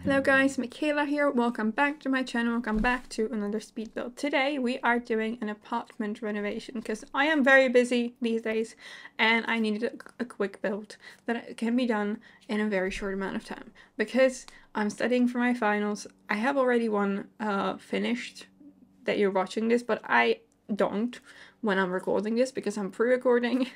Hello guys, Michaela here. Welcome back to my channel. Welcome back to another speed build. Today we are doing an apartment renovation because I am very busy these days and I needed a quick build that can be done in a very short amount of time because I'm studying for my finals. I have already one finished that you're watching this, but I don't when I'm recording this because I'm pre-recording.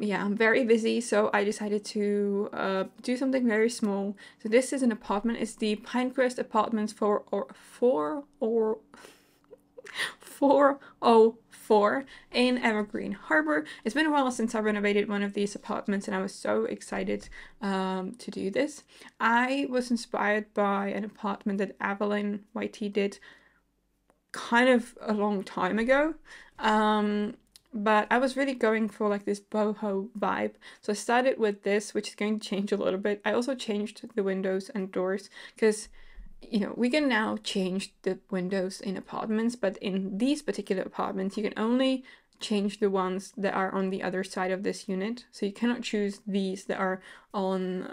Yeah, I'm very busy, so I decided to do something very small. So this is an apartment. It's the Pinecrest Apartments 404 in Evergreen Harbor. It's been a while since I renovated one of these apartments and I was so excited to do this. I was inspired by an apartment that Evelyn YT did kind of a long time ago. But I was really going for like this boho vibe. So I started with this, which is going to change a little bit. I also changed the windows and doors because, you know, we can now change the windows in apartments, but in these particular apartments, you can only change the ones that are on the other side of this unit. So you cannot choose these that are on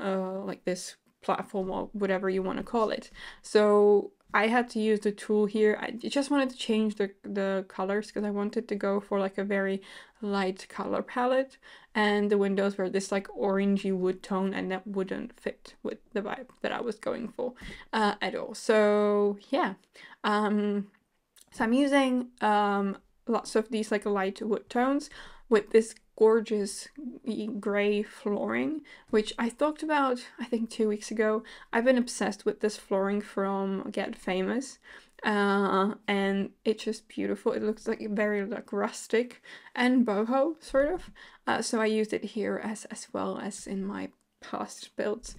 like this platform or whatever you want to call it. So I had to use the tool here. I just wanted to change the colors because I wanted to go for like a very light color palette, and the windows were this like orangey wood tone, and that wouldn't fit with the vibe that I was going for at all. So yeah, so I'm using lots of these like light wood tones with this gorgeous gray flooring, which I talked about I think 2 weeks ago. I've been obsessed with this flooring from Get Famous, and it's just beautiful. It looks like very like rustic and boho sort of, so I used it here as well as in my past builds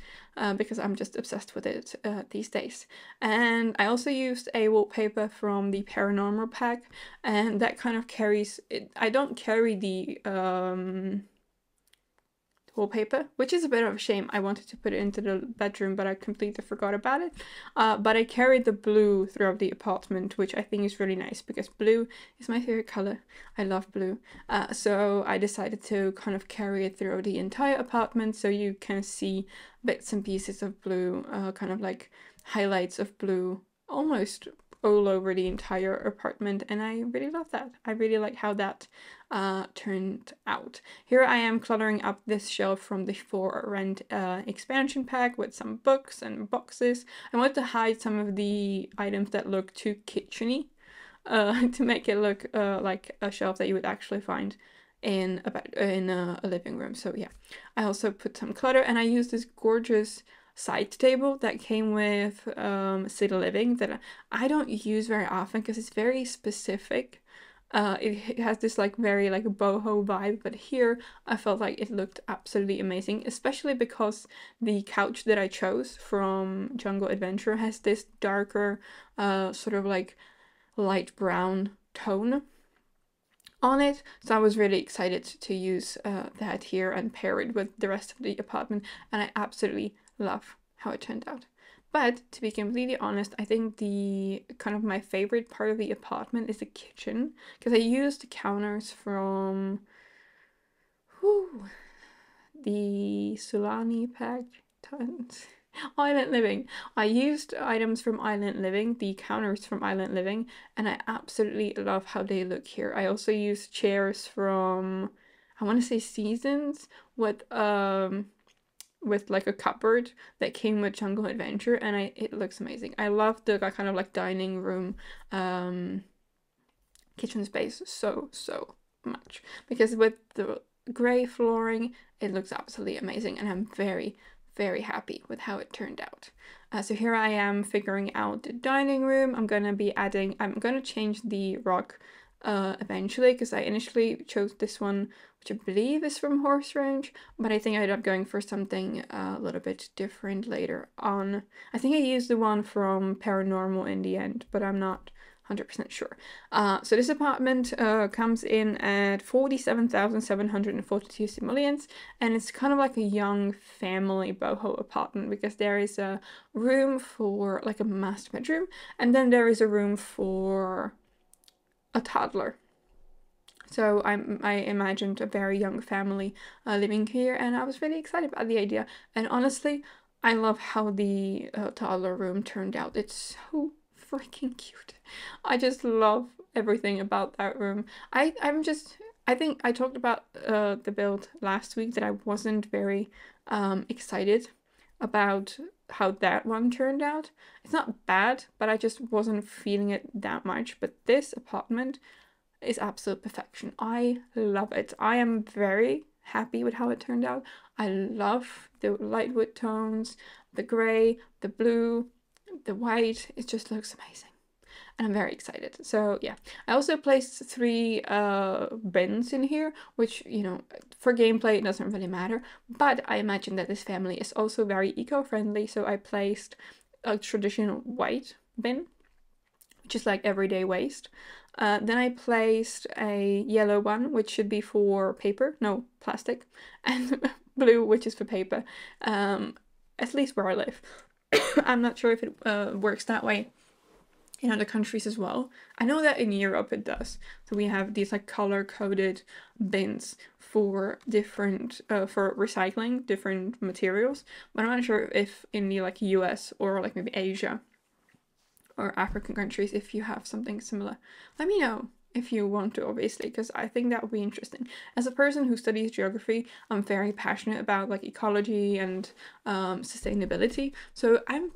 because I'm just obsessed with it these days. And I also used a wallpaper from the Paranormal pack, and that kind of carries it. I don't carry the wallpaper, which is a bit of a shame. I wanted to put it into the bedroom, but I completely forgot about it. But I carried the blue throughout the apartment, which I think is really nice because blue is my favorite color. I love blue. So I decided to kind of carry it throughout the entire apartment so you can see bits and pieces of blue, kind of like highlights of blue almost all over the entire apartment, and I really love that. I really like how that turned out. Here I am cluttering up this shelf from the For Rent expansion pack with some books and boxes. I want to hide some of the items that look too kitcheny to make it look like a shelf that you would actually find in a living room. So yeah, I also put some clutter, and I used this gorgeous side table that came with City Living that I don't use very often because it's very specific. It has this like very like boho vibe, but here I felt like it looked absolutely amazing, especially because the couch that I chose from Jungle Adventure has this darker sort of like light brown tone on it. So I was really excited to use that here and pair it with the rest of the apartment, and I absolutely love how it turned out. But to be completely honest, I think the kind of my favorite part of the apartment is the kitchen, because I used the counters from the Sulani pack. Island Living. I used items from Island Living, the counters from Island Living, and I absolutely love how they look here. I also used chairs from, I want to say Seasons, with like a cupboard that came with Jungle Adventure, and it looks amazing. I love the kind of like dining room kitchen space so much, because with the gray flooring it looks absolutely amazing, and I'm very happy with how it turned out. So here I am figuring out the dining room. I'm gonna change the rock eventually, because I initially chose this one, which I believe is from Horse Ranch, but I think I ended up going for something a little bit different later on. I think I used the one from Paranormal in the end, but I'm not 100% sure. So this apartment comes in at 47,742 simoleons, and it's kind of like a young family boho apartment because there is a room for like a master bedroom, and then there is a room for a toddler. So I imagined a very young family living here, and I was really excited about the idea. And honestly, I love how the toddler room turned out. It's so freaking cute. I just love everything about that room. I think I talked about the build last week that I wasn't very excited about how that one turned out. It's not bad, but I just wasn't feeling it that much. But this apartment is absolute perfection. I love it. I am very happy with how it turned out. I love the light wood tones, the gray, the blue, the white. It just looks amazing. And I'm very excited. So yeah, I also placed 3 bins in here, which, you know, for gameplay it doesn't really matter, but I imagine that this family is also very eco-friendly, so I placed a traditional white bin, which is like everyday waste. Then I placed a yellow one, which should be for paper, no, plastic, and blue, which is for paper, at least where I live. I'm not sure if it works that way in other countries as well. I know that in Europe it does. So we have these like color-coded bins for different, for recycling different materials, but I'm not sure if in the like US or like maybe Asia or African countries, if you have something similar. Let me know if you want to, obviously, because I think that would be interesting. As a person who studies geography, I'm very passionate about like ecology and sustainability. So I'm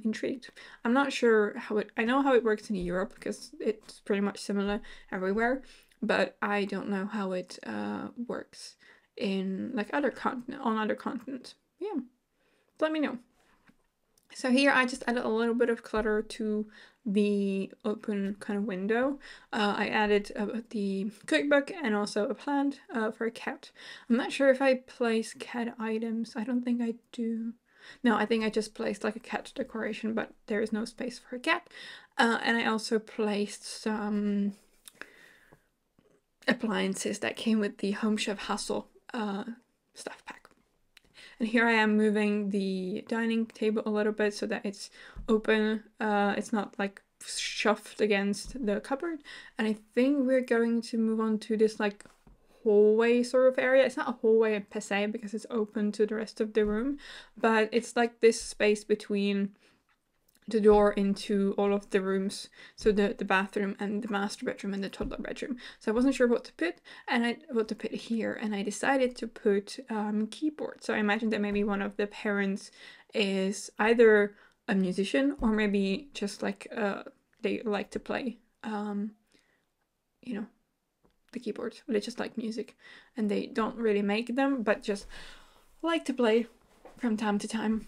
intrigued. I'm not sure how it. I know how it works in Europe because it's pretty much similar everywhere, but I don't know how it works in like other continents. Yeah, let me know. So here I just added a little bit of clutter to the open kind of window. I added the cookbook and also a plant for a cat. I'm not sure if I place cat items. I don't think I do. No, I think I just placed like a cat decoration, but there is no space for a cat. And I also placed some appliances that came with the Home Chef Hassle stuff pack. And here I am moving the dining table a little bit so that it's open. It's not like shoved against the cupboard. And I think we're going to move on to this like hallway sort of area. It's not a hallway per se because it's open to the rest of the room, but it's like this space between the door into all of the rooms, so the bathroom and the master bedroom and the toddler bedroom. So I wasn't sure what to put, and what to put here, and I decided to put keyboard. So I imagined that maybe one of the parents is either a musician or maybe just like they like to play you know, the keyboard, they just like music and they don't really make them but just like to play from time to time.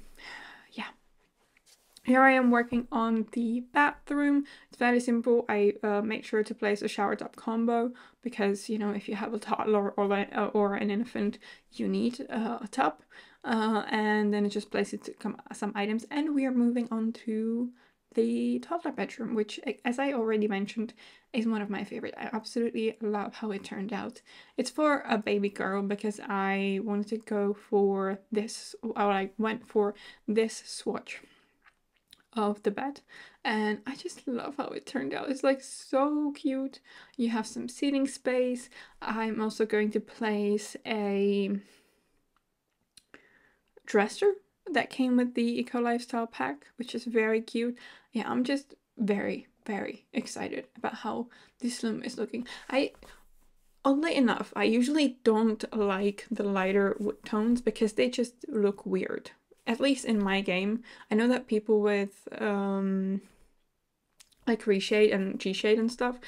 Yeah. Here I am working on the bathroom. It's very simple. I make sure to place a shower tub combo because, you know, if you have a toddler or an infant, you need a tub. And then I just place it some items, and we are moving on to the toddler bedroom, which, as I already mentioned, is one of my favorite. I absolutely love how it turned out. It's for a baby girl because I wanted to go for this, or I went for this swatch of the bed, and I just love how it turned out. It's like so cute. You have some seating space. I'm also going to place a dresser that came with the Eco Lifestyle pack, which is very cute. Yeah, I'm just very, very excited about how this room is looking. Oddly enough, I usually don't like the lighter wood tones because they just look weird. At least in my game. I know that people with like reshade and G-shade and stuff,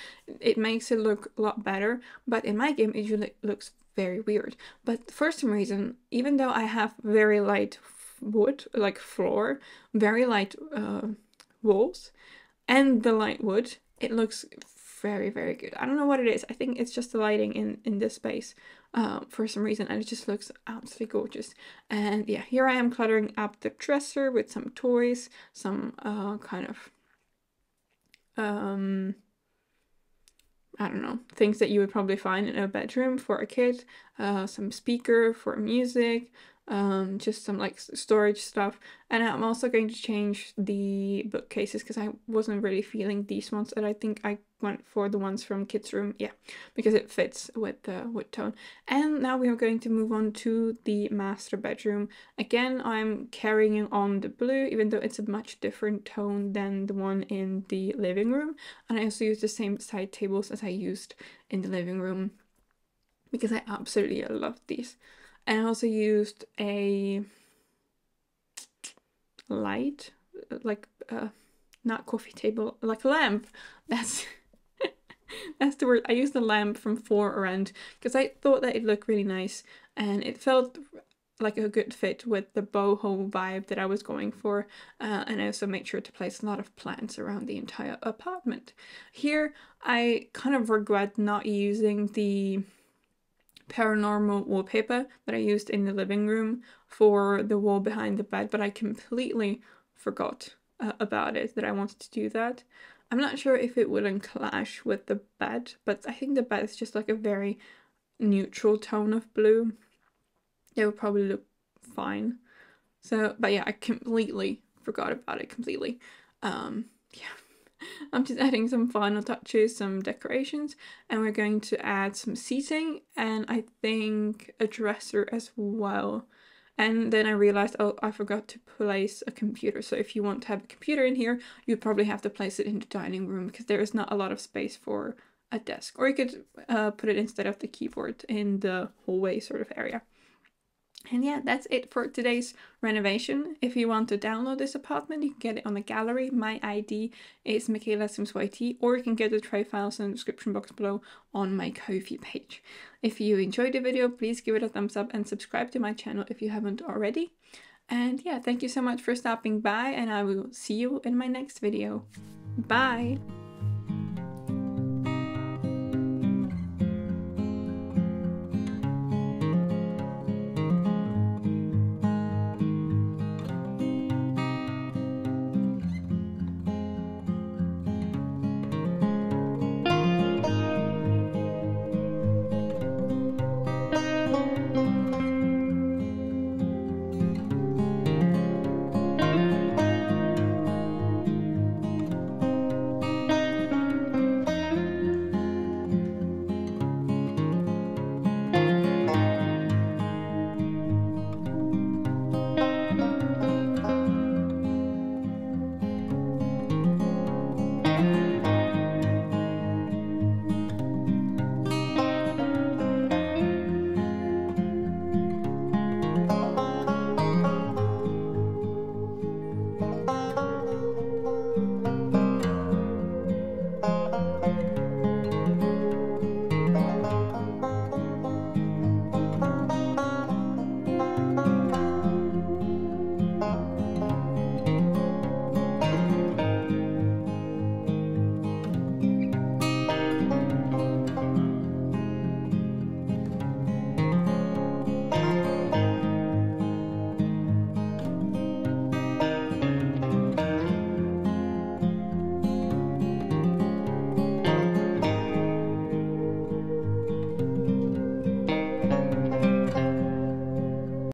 it makes it look a lot better, but in my game it usually looks very weird. But for some reason, even though I have very light wood, like floor, very light walls, and the light wood, it looks very, very good. I don't know what it is. I think it's just the lighting in this space for some reason, and it just looks absolutely gorgeous. And yeah, here I am cluttering up the dresser with some toys, some kind of I don't know, things that you would probably find in a bedroom for a kid, some speaker for music, just some like storage stuff. And I'm also going to change the bookcases because I wasn't really feeling these ones, and I think I went for the ones from Kids Room, yeah, because it fits with the wood tone. And now we are going to move on to the master bedroom. Again, I'm carrying on the blue, even though it's a much different tone than the one in the living room. And I also use the same side tables as I used in the living room because I absolutely love these. And I also used a light, like not coffee table, like a lamp. That's that's the word. I used a lamp from 4rand because I thought that it looked really nice and it felt like a good fit with the boho vibe that I was going for. And I also made sure to place a lot of plants around the entire apartment. Here, I kind of regret not using the Paranormal wallpaper that I used in the living room for the wall behind the bed, but I completely forgot about it, that I wanted to do that. I'm not sure if it wouldn't clash with the bed, but I think the bed is just like a very neutral tone of blue. It would probably look fine. So, but yeah, I completely forgot about it completely. Yeah. I'm just adding some final touches, some decorations, and we're going to add some seating and I think a dresser as well. And then I realized, oh, I forgot to place a computer. So if you want to have a computer in here, you probably have to place it in the dining room because there is not a lot of space for a desk. Or you could put it instead of the keyboard in the hallway sort of area. And yeah, that's it for today's renovation. If you want to download this apartment, you can get it on the gallery. My ID is michaelasimsyt, or you can get the tray files in the description box below on my Ko-fi page. If you enjoyed the video, please give it a thumbs up and subscribe to my channel if you haven't already. And yeah, thank you so much for stopping by, and I will see you in my next video. Bye!